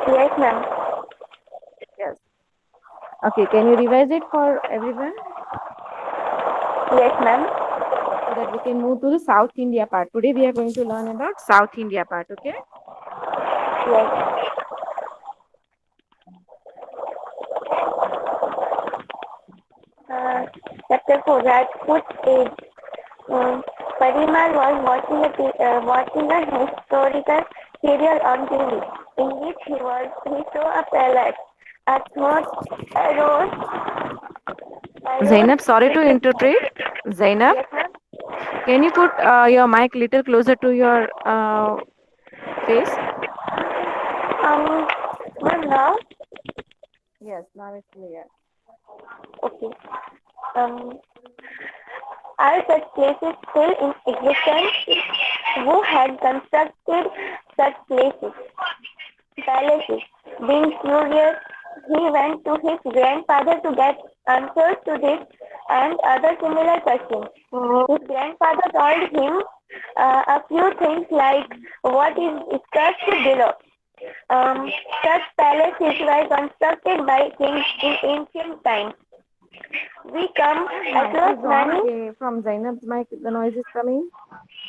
Yes, ma'am. Yes. Okay, can you revise it for everyone Yes, ma'am. so that we can move to the South India part? Today we are going to learn about South India part, okay? Yes. Uh, Chapter 4, Rajput Age. Um, Parimal was watching a historical serial on TV, in which he saw a palace. A thought arose Zainab, sorry to within him. interpret. Zainab, Yes, ma'am. can you put your mic little closer to your face? Um, ma'am, now, Yes, now it's clear. okay. Um, are such places still in existence? Who had constructed such places? Palaces. Being curious, he went to his grandfather to get answers to this and other similar questions. His grandfather told him a few things like what is discussed below. Um, Such palaces were constructed by kings in ancient times. We come Whose mic across is on? many. Okay, from Zainab's mic, the noise is coming.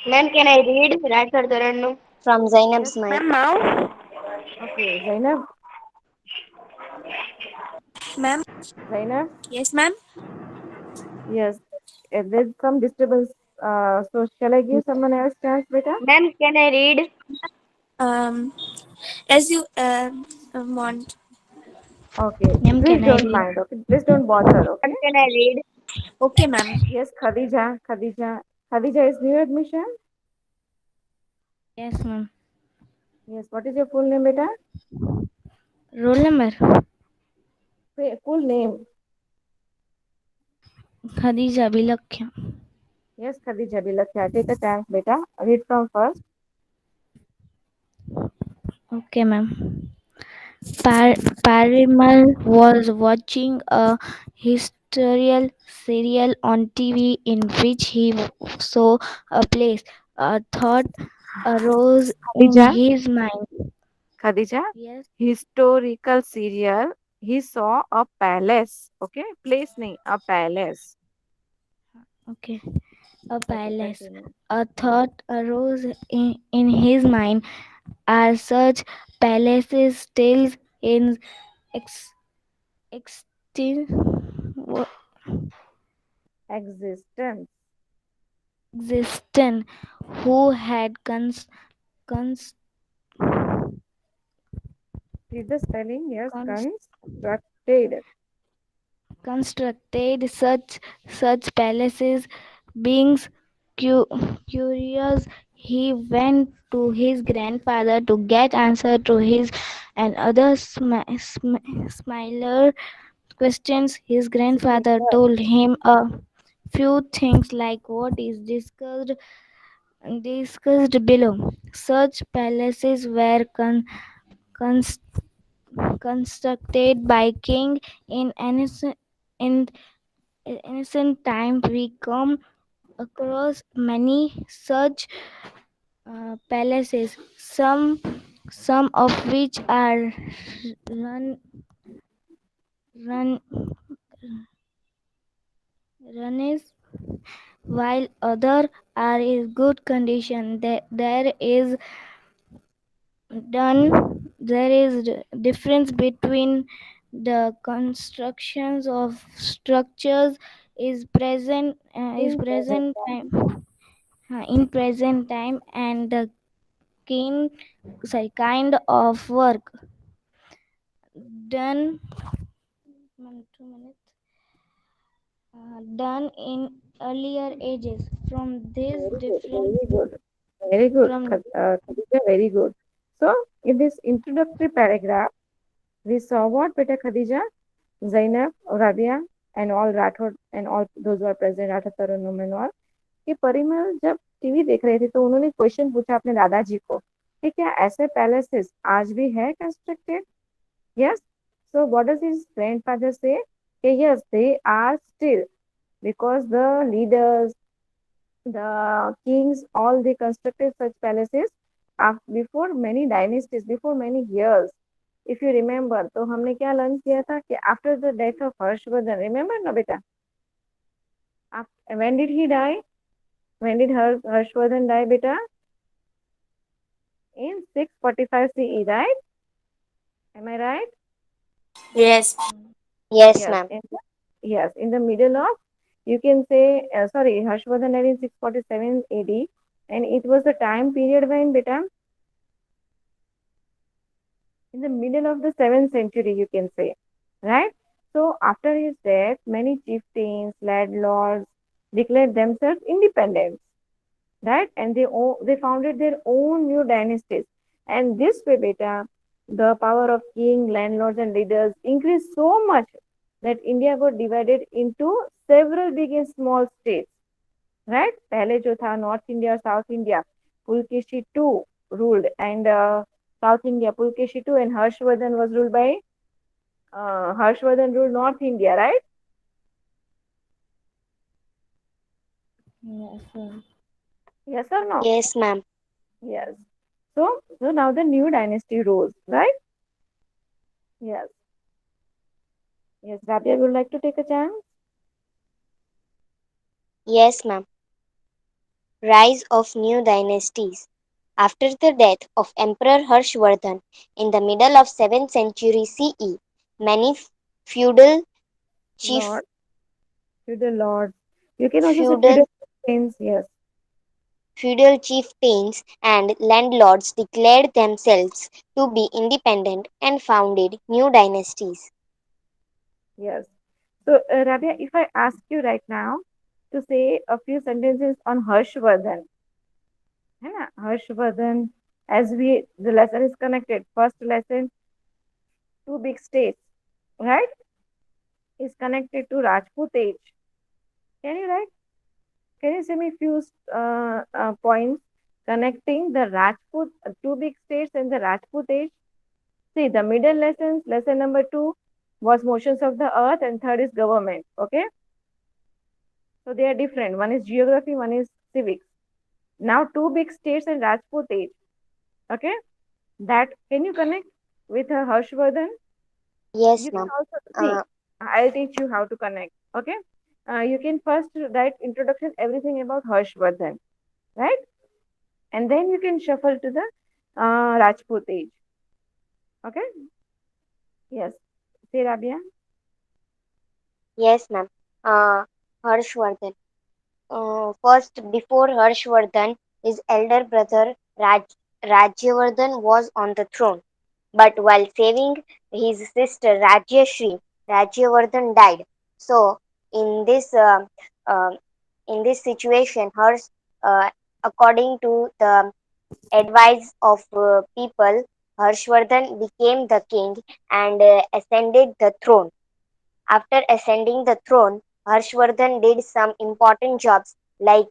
Ma'am, can I read Rajput Tarannu from Yes, Zainab's mic? Ma'am, now? okay, Zainab, Ma'am? Zainab, Yes, ma'am. yes, there's some disturbance. So shall I give someone else chance, beta? Ma'am, can I read? Um, as you want. Okay, Ma'am, please can I don't read? mind. Okay, please don't bother. Okay. Ma'am, can I read? Okay, ma'am. Yes, Khadija is new admission. Yes, ma'am. Yes, what is your full name, beta? Roll number. Full name. Khadija Bilakhya. Yes, Khadija Bilakya. Take a chance, beta. Read from first. Okay, ma'am. Parimal was watching a historical serial on TV in which he saw a place. A thought arose in Khadija, his mind. Khadija, Yes. historical serial. He saw a palace. Okay, place nahi, a palace. Okay. A Okay, palace. continue. A thought arose in his mind. Are such palaces still in ex, extin, Existence. existence? Who had cons, Read the spelling. Yes, cons, constructed. constructed such palaces? Being cu- curious, he went to his grandfather to get answer to his and other smiler questions. His grandfather Similar. told him a few things like what is discussed below. Such palaces were cons- constructed by king in ancient time. We come across many such palaces, some of which are run run runs while other are in good condition. There is difference between the constructions of structures is In present present time. time in present time and the kind kind of work done 2 minutes done in earlier ages from this Very good. different Very good. Very good. from Khadija, very good. So, in this introductory paragraph, we saw what, beta Khadija? Zainab, Rabia, and all Rathod and all those who are present, Rathod Tarannum and all, कि परिमल जब TV देख रहे थे तो उन्होंने question पूछा अपने दादाजी को कि क्या ऐसे पैलेसेस आज भी है constructed. Yes. So what does his grandfather say कि yes they are still because the leaders, the kings, all they constructed such palaces before many dynasties, before many years. If you remember, तो हमने क्या learn किया था कि after the death of Harshvardhan, remember ना बेटा, when did he die, when did Harshvardhan die बेटा? In 645 CE, right? Am I right? Yes. Yes, Yes. ma'am. Yes, in the middle of, you can say, sorry, Harshvardhan died in 647 AD, and it was the time period when, beta, in the middle of the 7th century, you can say, right? So after his death, many chieftains, landlords declared themselves independent, right? And they founded their own new dynasties. And this way, beta, the power of king, landlords, and leaders increased so much that India got divided into several big and small states, right? पहले जो था North India, South India, Pulkeshi II ruled, and South India, Pulkeshi II, and Harshvardhan was ruled by Harshvardhan ruled North India, right? Yes, sir. Yes or no? Yes, ma'am. Yes. So now the new dynasty rose, right? Yes. Yes. Rabia would like to take a chance. Yes, ma'am. Rise of new dynasties. After the death of Emperor Harshvardhan in the middle of 7th century CE, many feudal chief Lord, feudal lords. You can also say feudal feudal kings. Yes. feudal chieftains and landlords declared themselves to be independent and founded new dynasties. Yes. So, Rabia, if I ask you right now to say a few sentences on Harshvardhan, है ना? Harshvardhan, as the lesson is connected. First lesson, two big states, right? Is connected to Rajput age. Can you write? Can you say me few points connecting the Rajput, two big states and the Rajput age? See, the middle lessons, lesson number 2 was motions of the earth, and third is government. Okay, so they are different. One is geography, one is civics. Now, two big states and Rajput age. Okay, that can you connect with Harshvardhan? Yes, You can ma'am. also see. Uh, I'll teach you how to connect. Okay, you can first write introduction, everything about Harshvardhan, right? And then you can shuffle to the Rajput age. Okay, yes. Say Rabia. yes, ma'am. Harshvardhan. First, before Harshvardhan, his elder brother Rajyavardhan was on the throne. But while saving his sister Rajyavardhan died. So, in this uh, uh, in this situation, uh, according to the advice of people, Harshvardhan became the king and ascended the throne. After ascending the throne, Harshvardhan did some important jobs like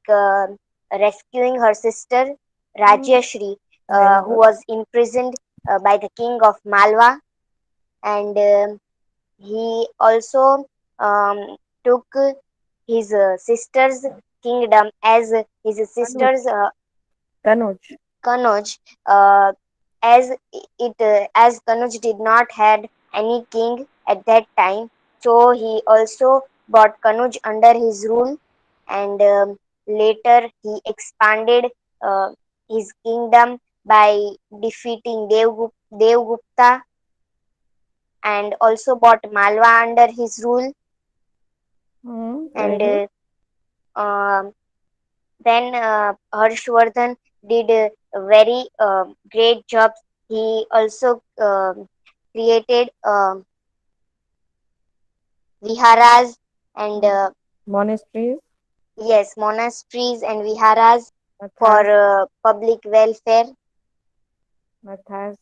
rescuing her sister Hmm. Rajyashri, Very who good. was imprisoned by the king of Malwa, and he also um, took his sister's kingdom as his Kanuj. sister's Kanuj. Kanuj, uh, as Kanuj did not had any king at that time, so he also brought Kanuj under his rule, and later he expanded uh, his kingdom by defeating Devgupta, and also brought Malwa under his rule, Hmm. Very and good. um then Harshvardhan did very great jobs. He also created viharas and Hmm. Monasteries. yes, monasteries and viharas for Mathas. public welfare. Mathas.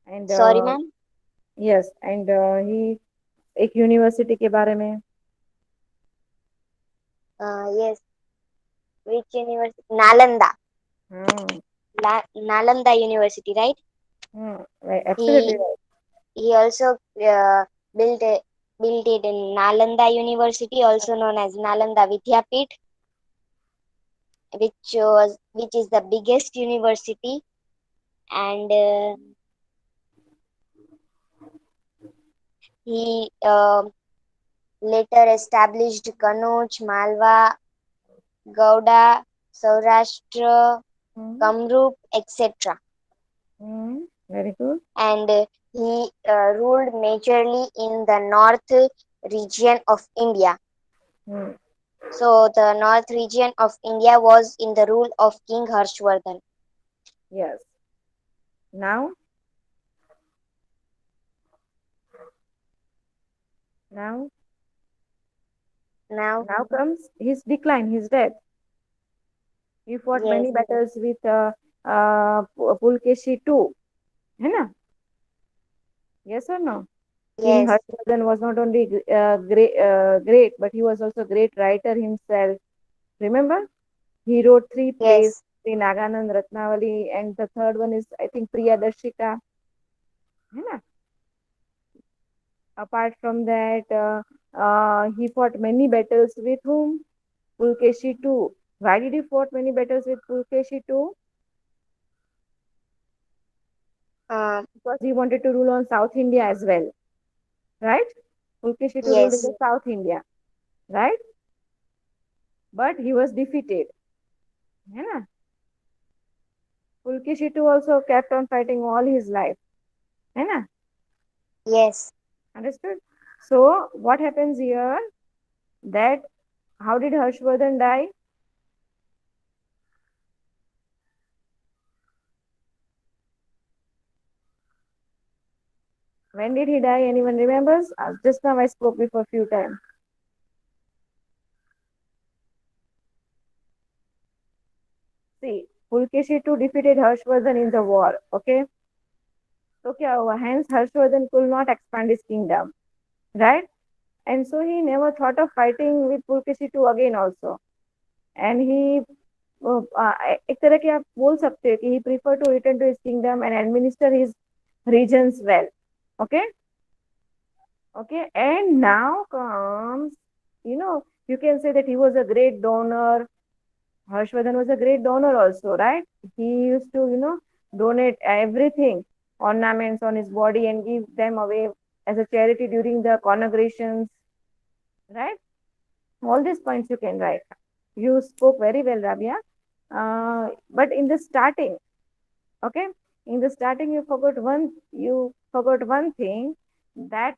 And Sorry, ma'am. yes, and he एक university के बारे में. Yes, which university? Nalanda. Hmm. Nalanda University, right? Hmm. Right. Absolutely He right. he also built built it in Nalanda University, also known as Nalanda Vidyapit, which is the biggest university, and he later established Kanuj, Malwa, Gauda, Saurashtra, Hmm. Kamrup, etc. Very good. And he ruled majorly in the north region of India. Hmm. So the north region of India was in the rule of King Harshvardhan. Yes. Now, now, Now, now comes his decline, his death. He fought yes, many battles with Pulkeshi too. है ना? Yes or no? King yes, Harshvardhan was not only great, but he was also a great writer himself. Remember? He wrote three plays, yes, the Naganand Ratnavali, and the third one is, I think, Priyadarshika. है ना? Apart from that, he fought many battles with whom? Pulkeshi too. Why did he fought many battles with Pulkeshi too? uh, Because he wanted to rule on South India as well, right? Pulkeshi too ruled in yes, the South India, right? But he was defeated. है ना? Pulkeshi too also kept on fighting all his life. है ना? yes. Understood? So what happens here? That how did Harshvardhan die? When did he die? Anyone remembers? Just now I spoke before few times. See, Pulkeshi too defeated Harshvardhan in the war. Okay. So क्या हुआ? Hence Harshvardhan could not expand his kingdom, right? And so he never thought of fighting with Pulkeshi too again also. And he एक तरह के आप बोल सकते हो कि he preferred to return to his kingdom and administer his regions well. Okay. Okay. And now comes, you can say that he was a great donor. Harshvardhan was a great donor also, right? He used to, donate everything, ornaments on his body and give them away as a charity during the congregations, right? All these points you can write. You spoke very well, Rabia. But in the starting, okay, in the starting you forgot one thing, that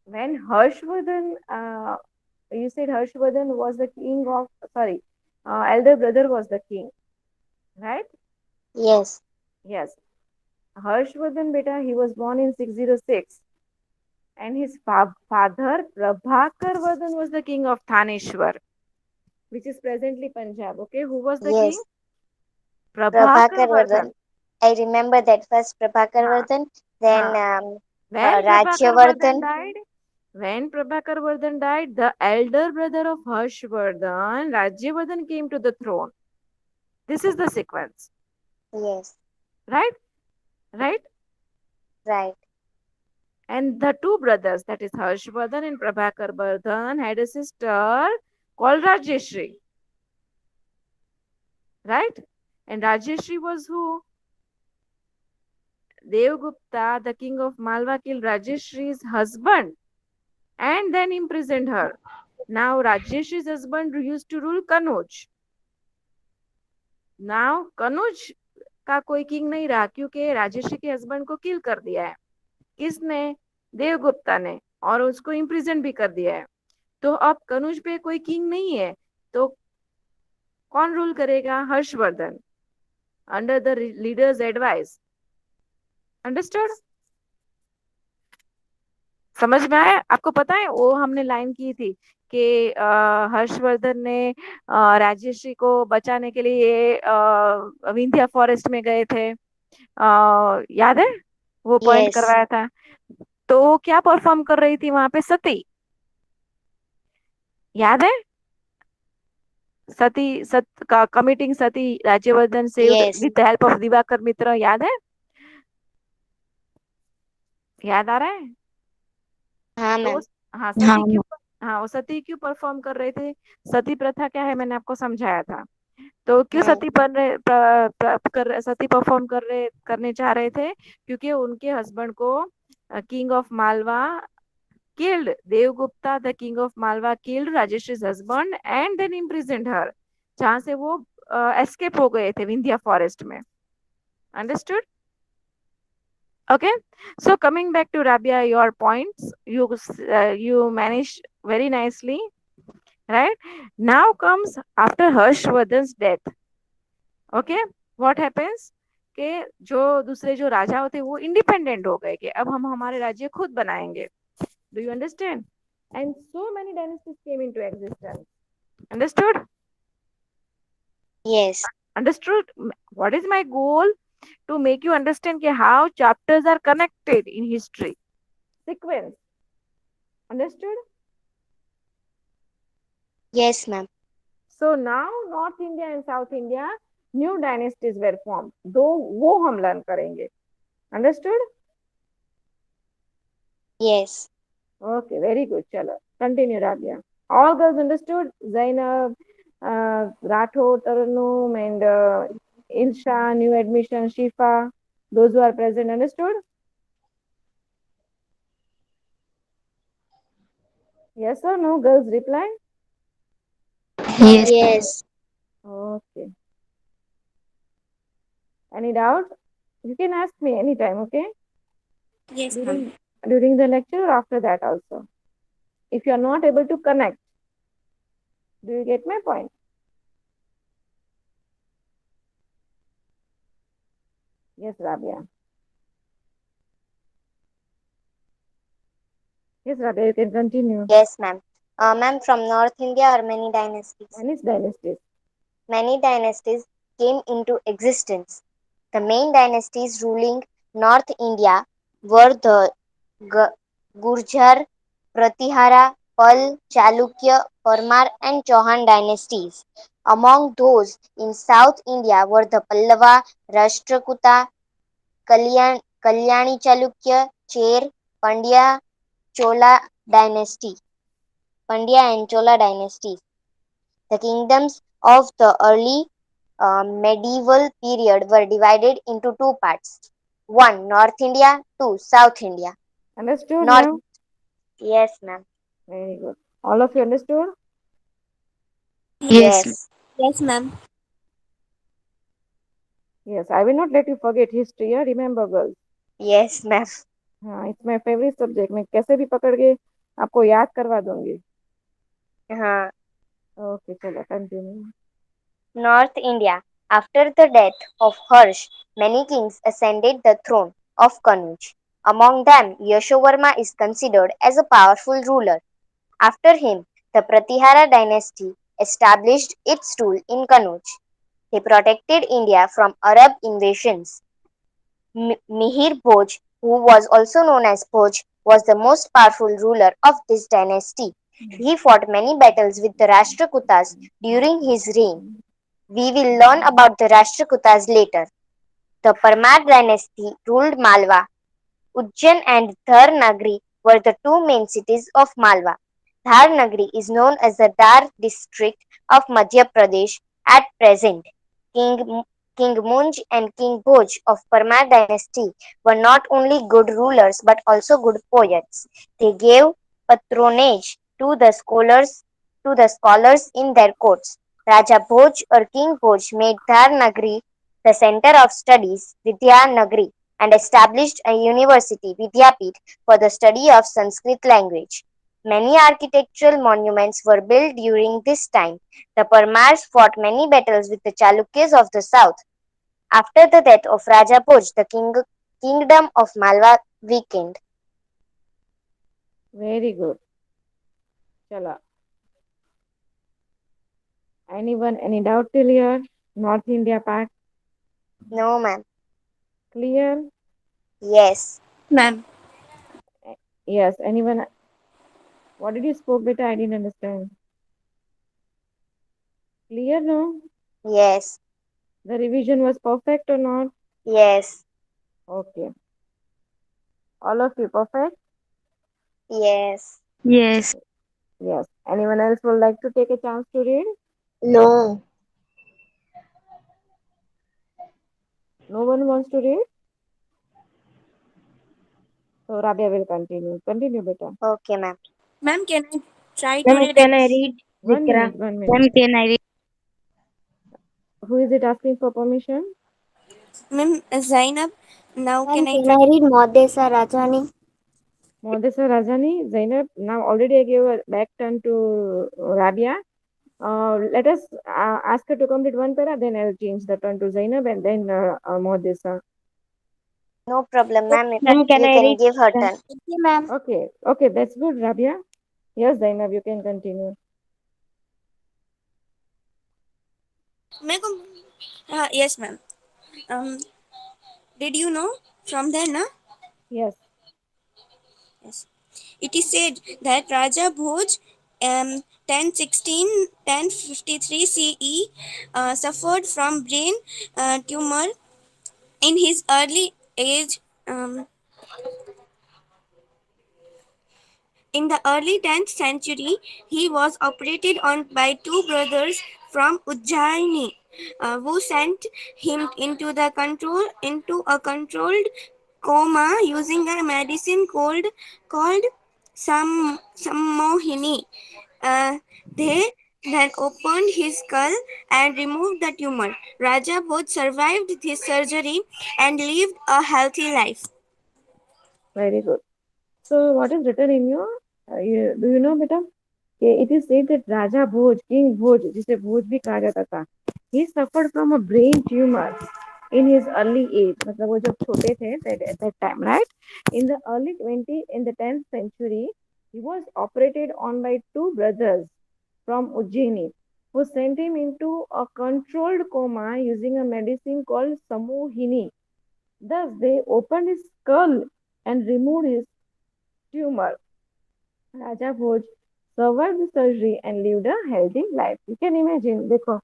when Harshvardhan, you said Harshvardhan was the king of, sorry, elder brother was the king, right? Yes, Yes. Harshvardhan beta, he was born in 606, and his father Prabhakar Vardhan was the king of Thaneshwar, which is presently Punjab. Okay, who was the king? yes. Prabhakar Prabhakar Vardhan. Vardhan. I remember that first Prabhakar Huh, Vardhan, then huh. When Prabhakar Vardhan Rajyavardhan. died, the elder brother of Harshvardhan, Rajyavardhan, came to the throne. This is the sequence, Yes, right? Right? right. And the two brothers, that is Harshvardhan and Prabhakar Vardhan, had a sister called Rajeshri, right? And Rajeshri was who? Devgupta, the king of Malwa, killed Rajeshri's husband and then imprisoned her. Now Rajeshri's husband used to rule Kanuj. Now Kanuj का कोई king नहीं रहा, क्योंकि राजेश्री के husband को किल कर दिया है. किसने? देवगुप्ता ने. और उसको इम्प्रिजन भी कर दिया है. तो अब कनुज पे कोई किंग नहीं है, तो कौन रूल करेगा? Harshvardhan, under the leaders advice. Understood? समझ में आया? आपको पता है वो हमने लाइन की थी कि हर्षवर्धन ने राजेश्री को बचाने के लिए विंध्या फॉरेस्ट में गए थे. याद है? वो पॉइंट Yes, करवाया था. तो वो क्या परफॉर्म कर रही थी वहां पे? सती. याद है? Sati committing Sati Rajyavardhan saved yes. With the help of Divakar Mitra. याद है? याद आ रहा है? हाँ तो मैम. हाँ, सती क्यों, हाँ, वो सती क्यों परफॉर्म कर रहे थे? सती प्रथा क्या है मैंने आपको समझाया था. तो क्यों हाँ, सती सती परफॉर्म करने चाह रहे थे? क्योंकि उनके हस्बैंड को king of Malwa, killed Devgupta, the king of Malwa, killed Rajeshri's husband and then imprisoned her. जहाँ से वो escape हो गए थे विंध्या forest में. Understood? Okay. So coming back to Rabia, your points, you managed very nicely, right? Now comes after Harshvardhan's death. Okay. What happens? कि जो दूसरे जो राजा होते वो इंडिपेंडेंट हो गए कि अब हम हमारे राज्य खुद बनाएंगे. Do you understand? And so many dynasties came into existence. Understood? Yes. Understood? What is my goal? To make you understand how chapters are connected in history. Sequence. Understood? Yes, ma'am. So now North India and South India, new dynasties were formed. दो वो हम learn करेंगे. Understood? Yes. Okay, very good. Chalo, continue, Rabia. All girls understood? Zainab, Rathod, Tarunum, and Ilsha, new admission, Shifa, those who are present, understood? Yes or no? Girls reply. Yes. Yes. Okay. Any doubt? You can ask me anytime, okay? Yes, ma'am. During the lecture or after that also. If you are not able to connect, do you get my point? Yes, Rabia. Yes, Rabia, you can continue. Yes, ma'am. Ma'am, from North India are many dynasties. Many dynasties. Many dynasties came into existence. The main dynasties ruling North India were the Gurjar, Pratihara, Pal, Chalukya, Parmar, and Chauhan dynasties. Among those in South India were the Pallava, Rashtrakuta, Kalyani Chalukya, Cher, Pandya, Chola dynasty. Pandya and Chola dynasties. The kingdoms of the early medieval period were divided into two parts. One, North India, two, South India. Understood North, now? yes, ma'am. Very good. All of you understood? Yes. Yes, Yes, ma'am. Yes, I will not let you forget history. Remember, girls. yes, ma'am. हाँ, it's my favorite subject. मैं कैसे भी पकड़ के आपको याद करवा दूंगी. Uh, Okay, चलो continue. North India. After the death of Harsh, many kings ascended the throne of Kanuj. Among them, Yashovarma is considered as a powerful ruler. After him, the Pratihara dynasty established its rule in Kanuj. They protected India from Arab invasions. Mihir Bhoj, who was also known as Bhoj, was the most powerful ruler of this dynasty. He fought many battles with the Rashtrakutas during his reign. We will learn about the Rashtrakutas later. The Parmar dynasty ruled Malwa. Ujjain and Dharnagri were the two main cities of Malwa. Dharnagri is known as the Dar district of Madhya Pradesh at present. King, King Munj and King Bhoj of Parmar dynasty were not only good rulers but also good poets. They gave patronage to the scholars in their courts. Raja Bhoj or King Bhoj made Dharnagri the center of studies, Vidyanagari, and established a university, Vidyapith, for the study of Sanskrit language. Many architectural monuments were built during this time. The Parmars fought many battles with the Chalukyas of the south. After the death of Raja Bhoj, the kingdom of Malwa weakened. Very good. चलो. Anyone, any doubt till here? North India part No, ma'am. clear? Yes. Ma'am. Yes. Anyone? What did you spoke, beta? I didn't understand. Clear, no? Yes. The revision was perfect or not? Yes. Okay. All of you perfect? Yes. Yes. Yes. Anyone else would like to take a chance to read? No. No one wants to read? So Rabia will continue. Continue, beta. Okay, ma'am. Ma'am, can I try to Ma'am, read can it? I read? One Zikra. minute, 1 minute. Ma'am, can I read? Who is it asking for permission? Ma'am, Zainab, now Ma'am, can I can try? I read Modesa Rajani? Modesa Rajani, Zainab. Now already I gave a back turn to Rabia. Let us ask her to complete one para, then I'll change the turn to Zainab and then Modesa. No problem, ma'am. Ma'am, can You I can read? give her turn. Okay, ma'am. Okay, okay, that's good, Rabia. Yes, Zainab, you can continue. मेरे को yes, ma'am. Um, did you know from there, na? Yes, Yes. It is said that Raja Bhoj, 1016 1053 CE, suffered from brain tumor in his early age. In the early 10th century, he was operated on by two brothers from Ujjaini, who sent him into a controlled coma using a medicine called Sammohini. They then opened his skull and removed the tumor. Raja Bhoj survived this surgery and lived a healthy life. very good. So, what is written in your, do you know, beta? It is said that Raja Bhoj, King Bhoj, जिसे भोज भी कहा जाता था, he suffered from a brain tumor in his early age. मतलब वो जब छोटे थे at that time, right? In the early 20, in the 10th century, he was operated on by two brothers from Ujjaini who sent him into a controlled coma using a medicine called Samohini. Thus, they opened his skull and removed his tumor. Raja Bhoj survived the surgery and lived a healthy life. You can imagine, देखो,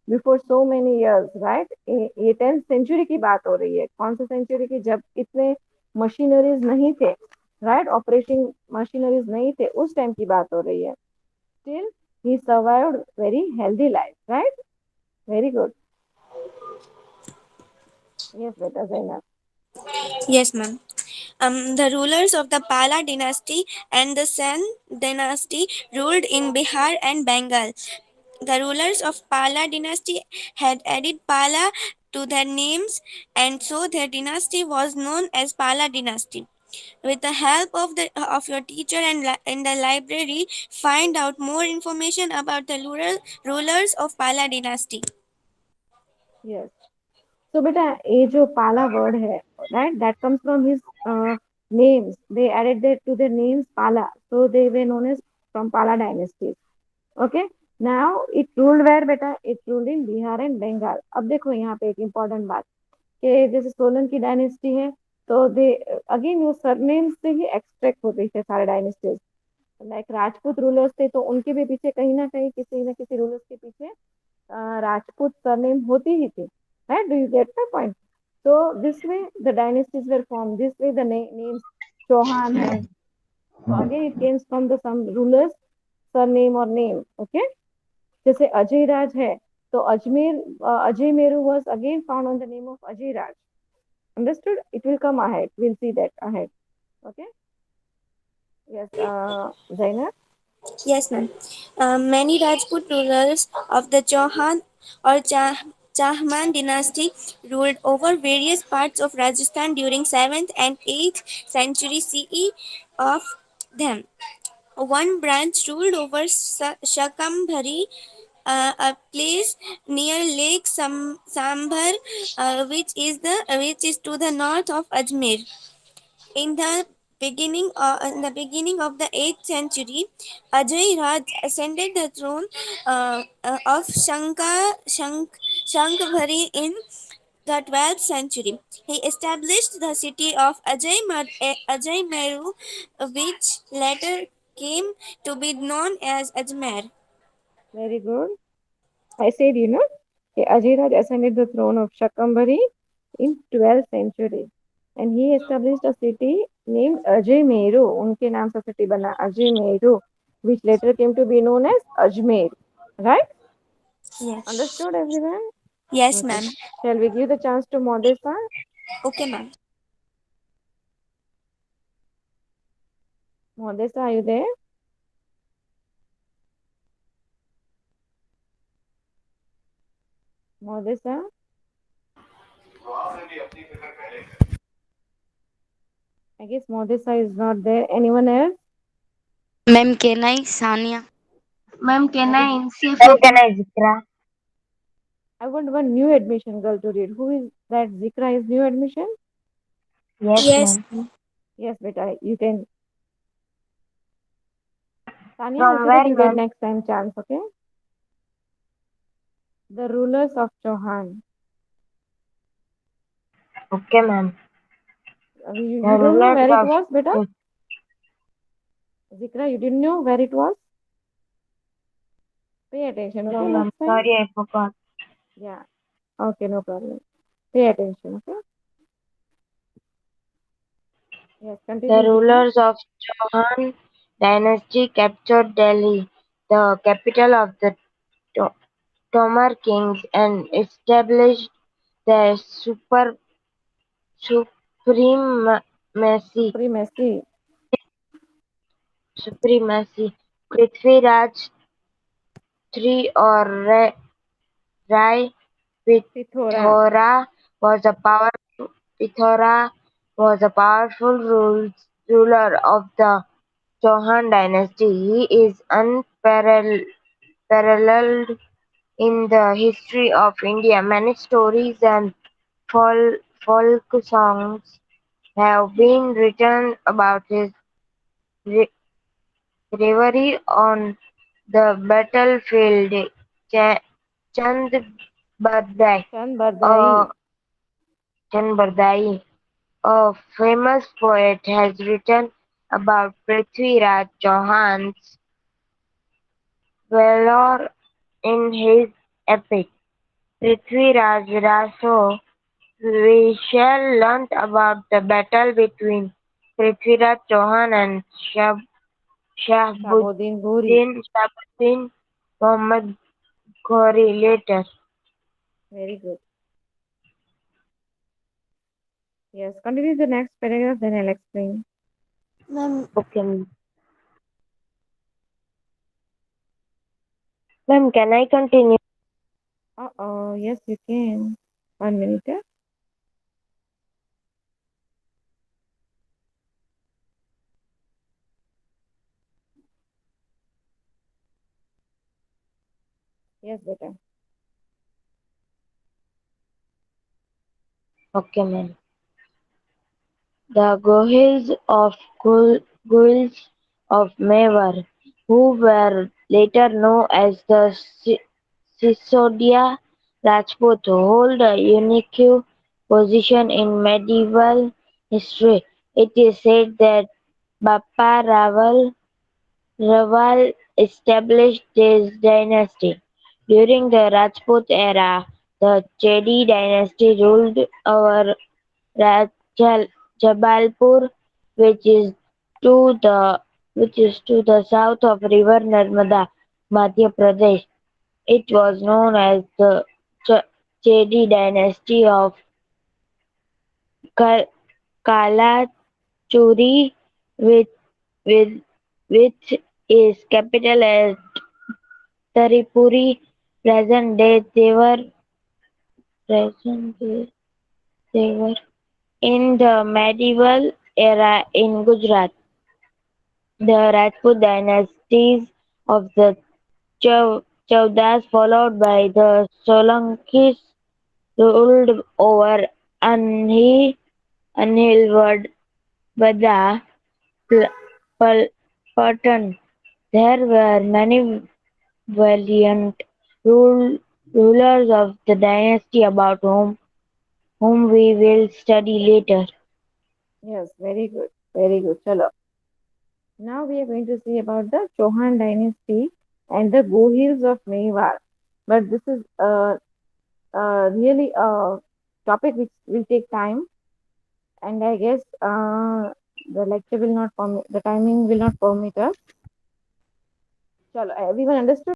before so many years, right? ये 10th century की बात हो रही है. कौन सा century की जब इतने मशीनरीज नहीं थे, right? ऑपरेशन मशीनरीज नहीं थे, उस टाइम की बात हो रही है. Still, he survived very healthy life, right? Very good. Yes, beta Zainab. Yes, ma'am. The rulers of the Pala dynasty and the Sen dynasty ruled in Bihar and Bengal. The rulers of Pala dynasty had added Pala to their names, and so their dynasty was known as Pala dynasty. With the help of your teacher and in the library, find out more information about the rulers of Pala dynasty. Yes. So beta, ये जो पाला word है, right? That comes from his names. They added that to their names Pala. So they were known as from Pala dynasties. Okay. Now it ruled where बेटा? It ruled in Bihar and Bengal. अब देखो यहाँ पे एक important बात कि जैसे सोलन की डायनेस्टी है तो दे अगेन वो सरनेम से ही एक्सट्रैक्ट होते थे सारे डायनेस्टीज. लाइक राजपूत रूलर्स थे तो उनके भी पीछे कहीं ना किसी रूलर्स के पीछे Rajput surname होती ही थी. Right? Do you get my point? So this way the dynasties were formed. This way the names Chauhan hai. So again it came from the some rulers surname or name. Okay? जैसे अजय राज है तो Ajmer Ajay Meru was again found on the name of Ajay Raj. Understood? It will come ahead. We'll see that ahead. Okay? Yes, Zainab. Yes, ma'am. Many Rajput rulers of the Chauhan or Chahman dynasty ruled over various parts of Rajasthan during 7th and 8th century CE. Of them, one branch ruled over Shakambhari, a place near Lake Sambhar, which is to the north of Ajmer. In the beginning of the 8th century, Ajay Raj ascended the throne of Shankbhari in the 12th century. He established the city of Ajay Meru, which later came to be known as Ajmer. Very good. I said, Ajiraj ascended the throne of Shakambhari in 12th century and he established a city named Ajay Meru. उनके नाम से city बना Ajay Meru, which later came to be known as Ajmer. Right? Yes. Understood, everyone? Yes, Okay. ma'am. Shall we give the chance to Modesa? Okay, ma'am. Modesta, are you there? Modesta? I guess Modesta is not there. Anyone else? Ma'am, can I, Sania? Ma'am, can I I would say When for can I, Zikra? I want one new admission girl to read. Who is that? Zikra is new admission? Yes, Yes. ma'am. Yes, beta. You can. Tanya, From so that where, you get ma'am? next time chance, okay? The rulers of Chauhan. Okay, ma'am. The You don't know rulers where it of was, beta? Zikra, you didn't know where it was? Pay attention, no, okay, ma'am. next time? Sorry, I forgot. Yeah. Okay, no problem. Pay attention, okay? Yes, The continue, Zikra. rulers of Chauhan dynasty captured Delhi, the capital of the To- Tomar kings, and established their supremacy. Supremacy. Supremacy. Prithviraj III or Rai Pithora. Pithora was a powerful Pithora was a powerful ruler of the Chauhan dynasty. He is unparalleled in the history of India. Many stories and folk songs have been written about his re- bravery on the battlefield. Cha- Chand Bardai, Chand a Bardai. Chand Bardai, a famous poet, has written about Prithviraj Chauhan's valor in his epic Prithviraj Raso. We shall learn about the battle between Prithviraj Chauhan and Shabuddin Ghori. Shahabuddin Muhammad Ghori later. Very good. Yes, continue the next paragraph, then I'll explain. Ma'am, Okay, ma'am. Ma'am, can I continue? Uh-oh, yes, you can. 1 minute. Yes, beta. Okay, ma'am. The Gohils of Mewar, who were later known as the Sisodia Rajput, hold a unique position in medieval history. It is said that Bappa Raval established this dynasty. During the Rajput era, the Chedi dynasty ruled over Jabalpur, which is to the south of river Narmada, Madhya Pradesh. It was known as the Chedi dynasty of Kalachuri, with with which is capital at Taripuri, present day present day Tewar. In the medieval era in Gujarat, the Rajput dynasties of the Chaudas, followed by the Solankis, ruled over Anhilwada, Pl- Pal- Patan. There were many valiant rulers of the dynasty about whom we will study later. Yes, very good. Very good. Chalo. Now we are going to see about the Chauhan dynasty and the Gohils of Mewar. But this is really a topic which will take time, and I guess the lecture will not permit, the timing will not permit us. Chalo, everyone understood?